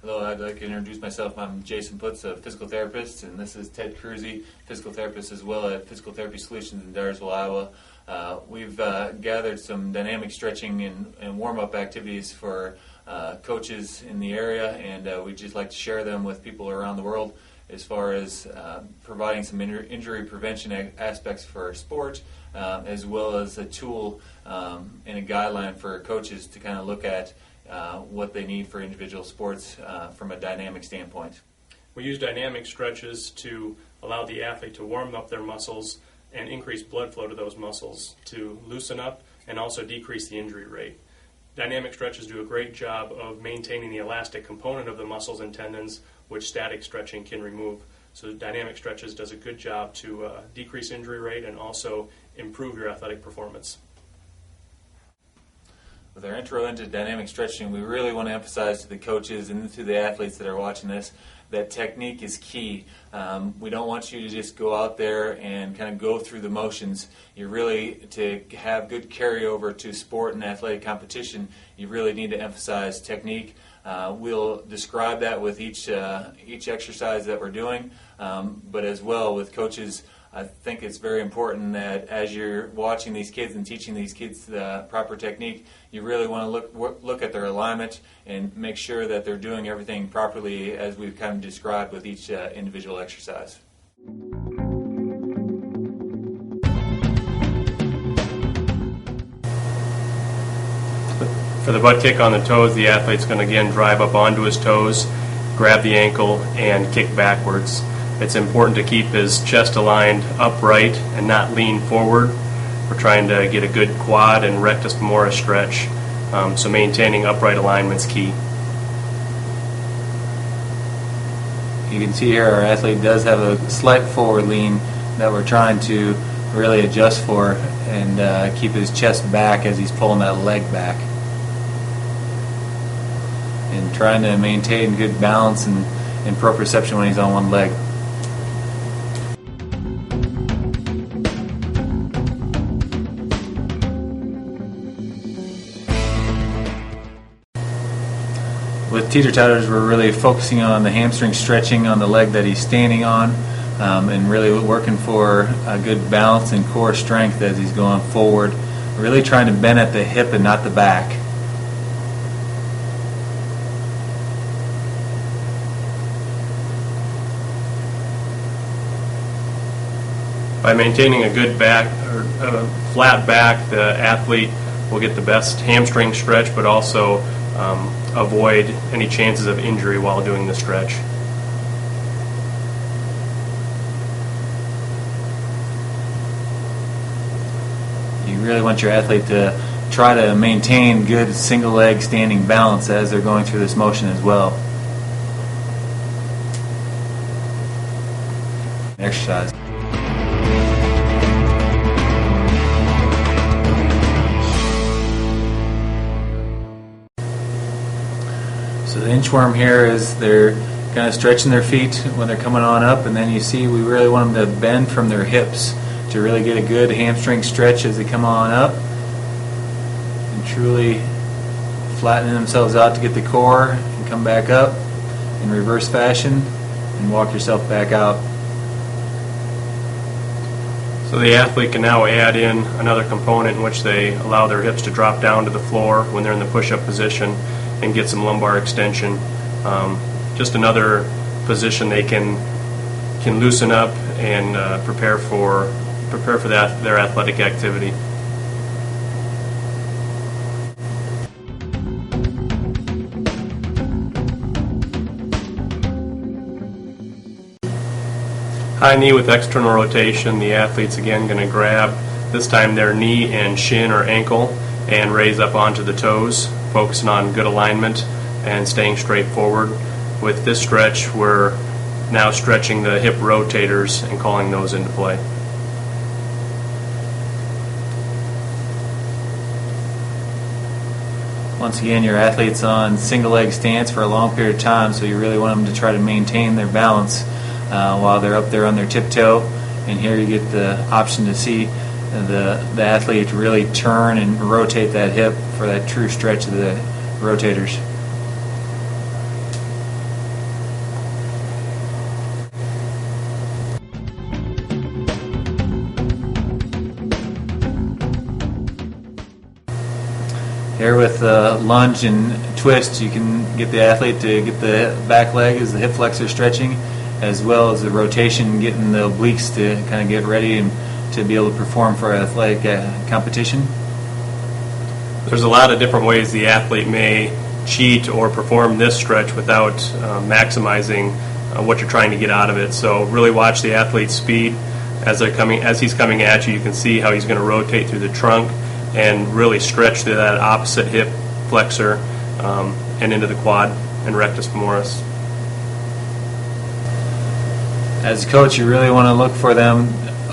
Hello, I'd like to introduce myself. I'm Jason Putz, a physical therapist, and this is Ted Cruzy, physical therapist as well at Physical Therapy Solutions in Dyersville, Iowa. We've gathered some dynamic stretching and warm-up activities for coaches in the area, and we'd just like to share them with people around the world as far as providing some injury prevention aspects for sport, as well as a tool and a guideline for coaches to kind of look at what they need for individual sports from a dynamic standpoint. We use dynamic stretches to allow the athlete to warm up their muscles and increase blood flow to those muscles to loosen up and also decrease the injury rate. Dynamic stretches do a great job of maintaining the elastic component of the muscles and tendons, which static stretching can remove. So dynamic stretches does a good job to decrease injury rate and also improve your athletic performance. With our intro into dynamic stretching, we really want to emphasize to the coaches and to the athletes that are watching this that technique is key. We don't want you to just go out there and kind of go through the motions. You really, to have good carryover to sport and athletic competition, you really need to emphasize technique. We'll describe that with each exercise that we're doing, but as well with coaches, I think it's very important that as you're watching these kids and teaching these kids the proper technique, you really want to look at their alignment and make sure that they're doing everything properly as we've kind of described with each individual exercise. For the butt kick on the toes, the athlete's going to again drive up onto his toes, grab the ankle, and kick backwards. It's important to keep his chest aligned upright and not lean forward. We're trying to get a good quad and rectus femoris stretch, so maintaining upright alignment is key. You can see here our athlete does have a slight forward lean that we're trying to really adjust for and keep his chest back as he's pulling that leg back. And trying to maintain good balance and proprioception when he's on one leg. With teeter-totters, we're really focusing on the hamstring stretching on the leg that he's standing on, and really working for a good balance and core strength as he's going forward. Really trying to bend at the hip and not the back. By maintaining a good back or a flat back, the athlete will get the best hamstring stretch, but also avoid any chances of injury while doing the stretch. You really want your athlete to try to maintain good single leg standing balance as they're going through this motion as well. Exercise. So the inchworm here is they're kind of stretching their feet when they're coming on up, and then you see we really want them to bend from their hips to really get a good hamstring stretch as they come on up and truly flattening themselves out to get the core and come back up in reverse fashion and walk yourself back out. So the athlete can now add in another component in which they allow their hips to drop down to the floor when they're in the push-up position and get some lumbar extension. Just another position they can loosen up and prepare for their athletic activity. High knee with external rotation. The athlete's again going to grab, this time their knee and shin or ankle, and raise up onto the toes, focusing on good alignment and staying straight forward. With this stretch, we're now stretching the hip rotators and calling those into play. Once again, your athlete's on single leg stance for a long period of time, so you really want them to try to maintain their balance while they're up there on their tiptoe. And here you get the option to see the athlete really turn and rotate that hip for that true stretch of the rotators. Here with lunge and twist, you can get the athlete to get the back leg as the hip flexor stretching, as well as the rotation, getting the obliques to kind of get ready and to be able to perform for athletic competition. There's a lot of different ways the athlete may cheat or perform this stretch without maximizing what you're trying to get out of it. So really watch the athlete's speed as he's coming at you. You can see how he's going to rotate through the trunk and really stretch through that opposite hip flexor and into the quad and rectus femoris. As a coach, you really want to look for them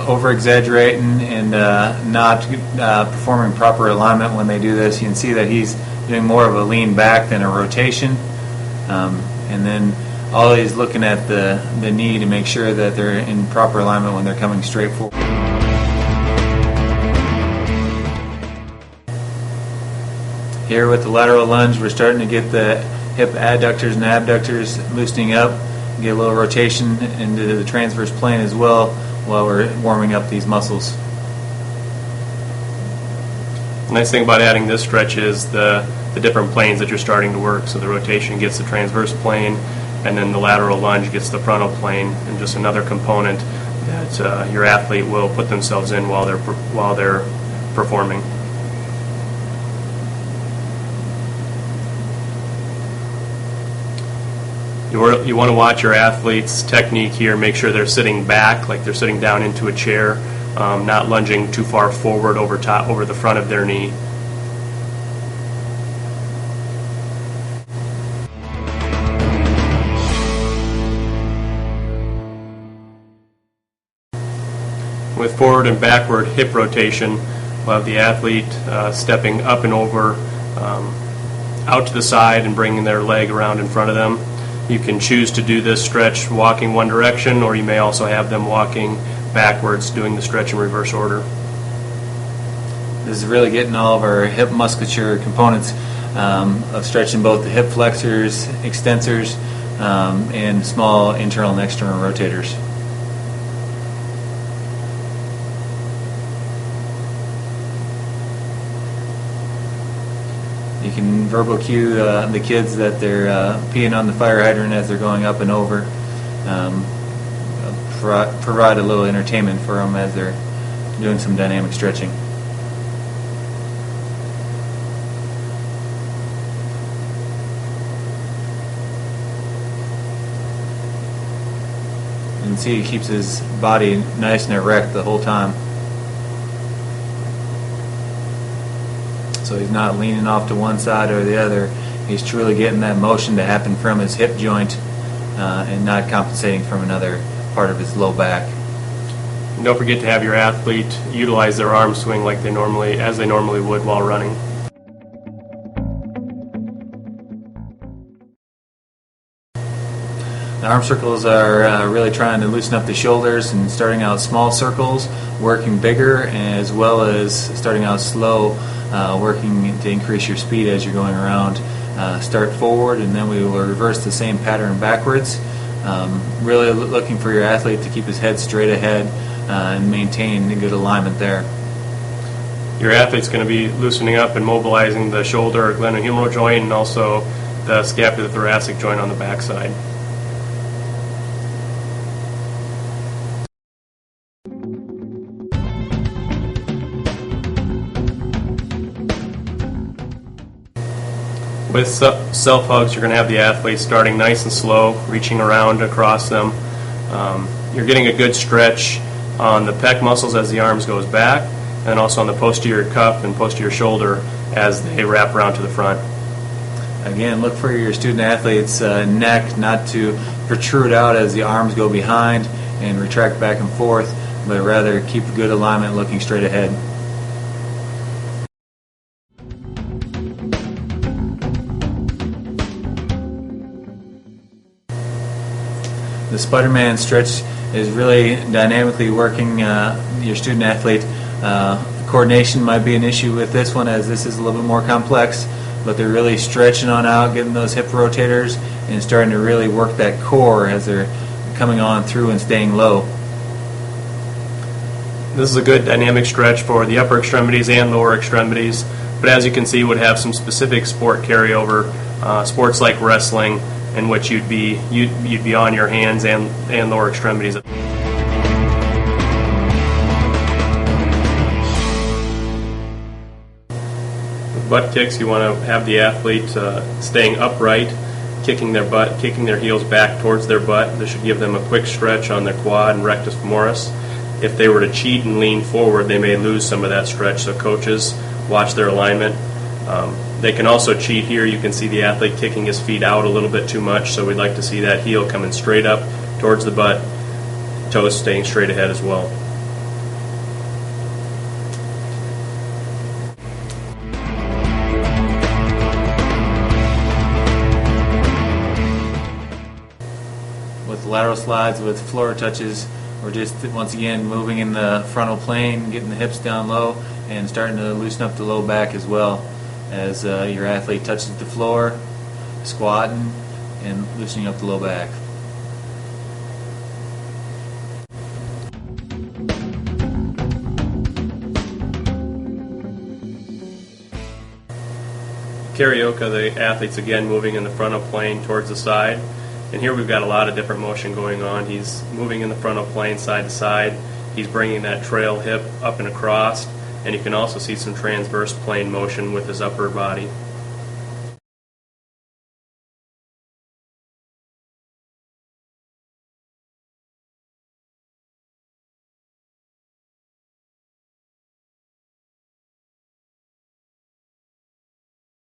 over-exaggerating and not performing proper alignment when they do this. You can see that he's doing more of a lean back than a rotation. And then always looking at the knee to make sure that they're in proper alignment when they're coming straight forward. Here with the lateral lunge, we're starting to get the hip adductors and abductors loosening up, get a little rotation into the transverse plane as well while we're warming up these muscles. The nice thing about adding this stretch is the different planes that you're starting to work. So the rotation gets the transverse plane, and then the lateral lunge gets the frontal plane, and just another component that your athlete will put themselves in while they're performing. You want to watch your athlete's technique here. Make sure they're sitting back, like they're sitting down into a chair, not lunging too far forward over the front of their knee. With forward and backward hip rotation, we'll have the athlete stepping up and over, out to the side and bringing their leg around in front of them. You can choose to do this stretch walking one direction, or you may also have them walking backwards, doing the stretch in reverse order. This is really getting all of our hip musculature components of stretching both the hip flexors, extensors, and small internal and external rotators. You can verbal cue the kids that they're peeing on the fire hydrant as they're going up and over. Provide a little entertainment for them as they're doing some dynamic stretching. You can see he keeps his body nice and erect the whole time. So he's not leaning off to one side or the other. He's truly getting that motion to happen from his hip joint and not compensating from another part of his low back. And don't forget to have your athlete utilize their arm swing like as they normally would while running. The arm circles are really trying to loosen up the shoulders and starting out small circles, working bigger, as well as starting out slow, working to increase your speed as you're going around. Start forward, and then we will reverse the same pattern backwards. Really looking for your athlete to keep his head straight ahead and maintain a good alignment there. Your athlete's going to be loosening up and mobilizing the shoulder or glenohumeral joint, and also the scapulothoracic joint on the backside. With self-hugs, you're going to have the athlete starting nice and slow, reaching around across them. You're getting a good stretch on the pec muscles as the arms goes back, and also on the posterior cuff and posterior shoulder as they wrap around to the front. Again, look for your student athlete's neck not to protrude out as the arms go behind and retract back and forth, but rather keep good alignment looking straight ahead. The Spider-Man stretch is really dynamically working your student athlete. Coordination might be an issue with this one, as this is a little bit more complex, but they're really stretching on out, getting those hip rotators, and starting to really work that core as they're coming on through and staying low. This is a good dynamic stretch for the upper extremities and lower extremities. but as you can see, would have some specific sport carryover, sports like wrestling, in which you'd be on your hands and lower extremities. With butt kicks, you want to have the athlete staying upright, kicking their butt, kicking their heels back towards their butt. This should give them a quick stretch on their quad and rectus femoris. If they were to cheat and lean forward, they may lose some of that stretch, so coaches watch their alignment. They can also cheat here. You can see the athlete kicking his feet out a little bit too much, so we'd like to see that heel coming straight up towards the butt, toes staying straight ahead as well. With lateral slides, with floor touches, we're just once again moving in the frontal plane, getting the hips down low, and starting to loosen up the low back as well as your athlete touches the floor, squatting and loosening up the low back. Carioca, the athlete's again moving in the frontal plane towards the side. And here we've got a lot of different motion going on. He's moving in the frontal plane side to side. He's bringing that trail hip up and across. And you can also see some transverse plane motion with his upper body.